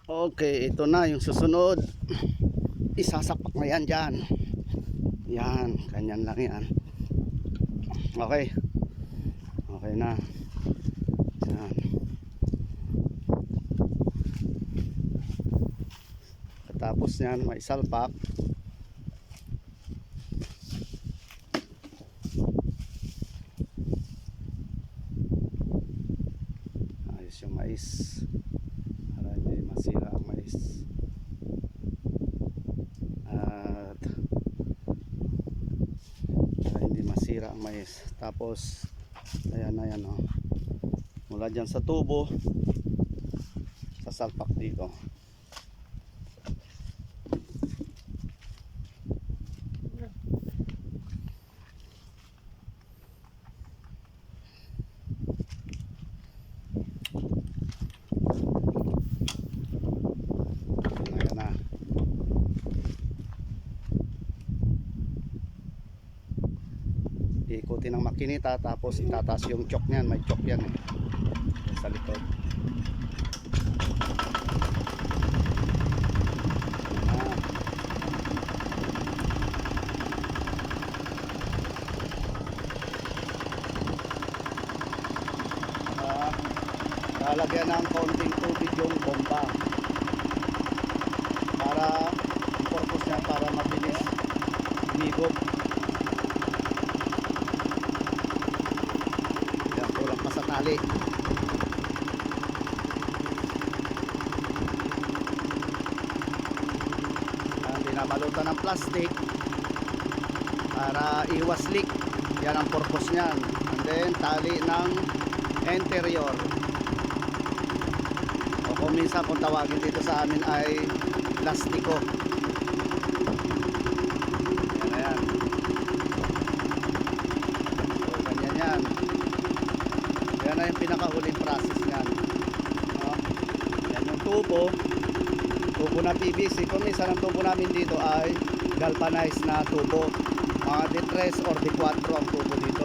Okay, ito na yung susunod. Isasapak na yan dyan. Yan, ganyan lang yan. Okay. Okay na. Yan. Tapos yan, may salpak. Ayos yung mais. Para hindi masira ang mais. At para hindi masira ang mais. Tapos ayan na yan, oh. Mula dyan sa tubo, sasalpak dito. Ayan na. Ikutin ng makinita, tapos itataas yung chok niyan. May chok yan, eh, sa likod. Lalagyan ng konting tubig yung bomba para ang purpose niya para mabilis umigop. Yan, kulang pa sa tali. Yan, binabalutan ng plastic para iwas leak. Yan ang purpose niyan. And then tali ng interior, o kung minsan kung tawagin dito sa amin ay plastiko. Yan na yan. So ganyan yan. Yan na yung pinakahuling process nyan, no? Yan yung tubo na PVC. Kung minsan ang tubo namin dito ay galvanized na tubo, mga D3 or D4 ang tubo dito.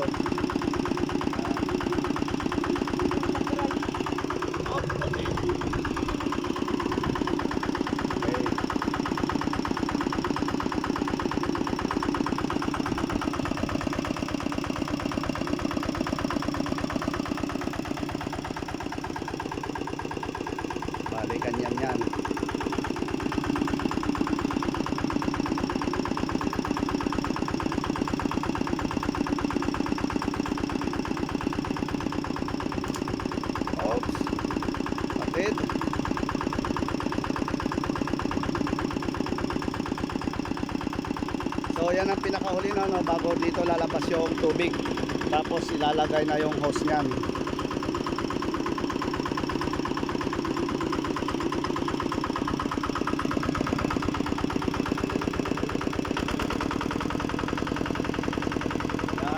Bali, ganyan yan. Oops. Kapit. So yan ang pinakahuli na, no, bago dito lalabas yung tubig. Tapos ilalagay na yung hose niyan.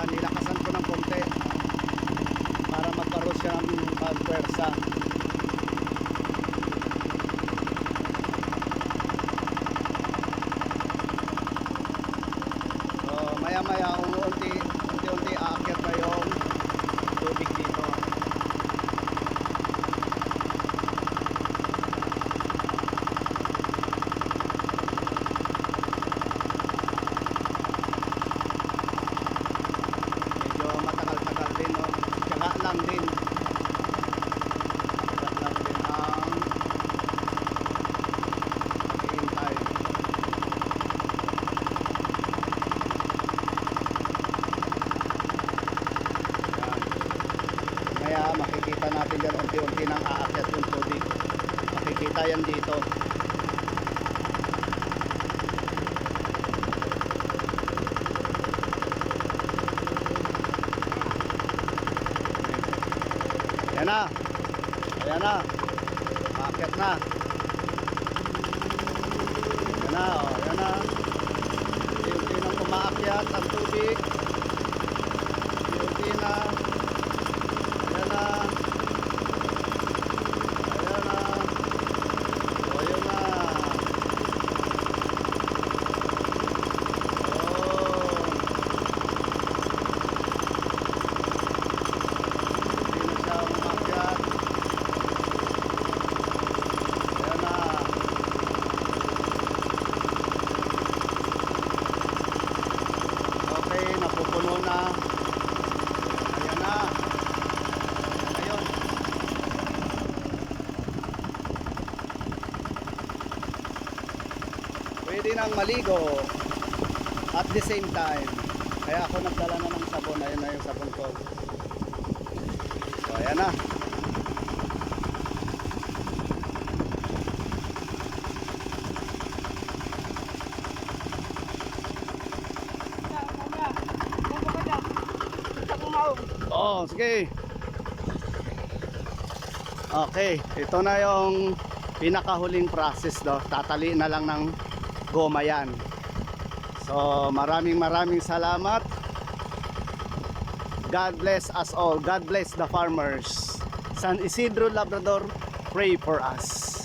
Nilakasan ko ng konti para magkaroon siya ng pwersa. So maya maya unti aakyat na yung tubig dito. Matagal-tagal din, no? Tiyaga lang din. Tiyaga lang din ang paghihintay. Yan. Kaya makikita natin yan unti-unti nang aakyat yung tubig. Makikita yan dito. Ayan na. Ayan na. Maakyat na. Ayan na. O, ayan na. Unti-unti nang kumaakyat ang tubig. Unti-unti na. Ayan na. Ayan na. O, ayan na. Ayan na. nang maligo at the same time. Kaya ako nagdala na ng sabon. Ayun na yung sabon ko. So ayan na. Oh, sige. Okay, ito na yung pinakahuling process do. Tatali na lang ng goma yan. So, maraming salamat. God bless us all. God bless the farmers. San Isidro Labrador, pray for us.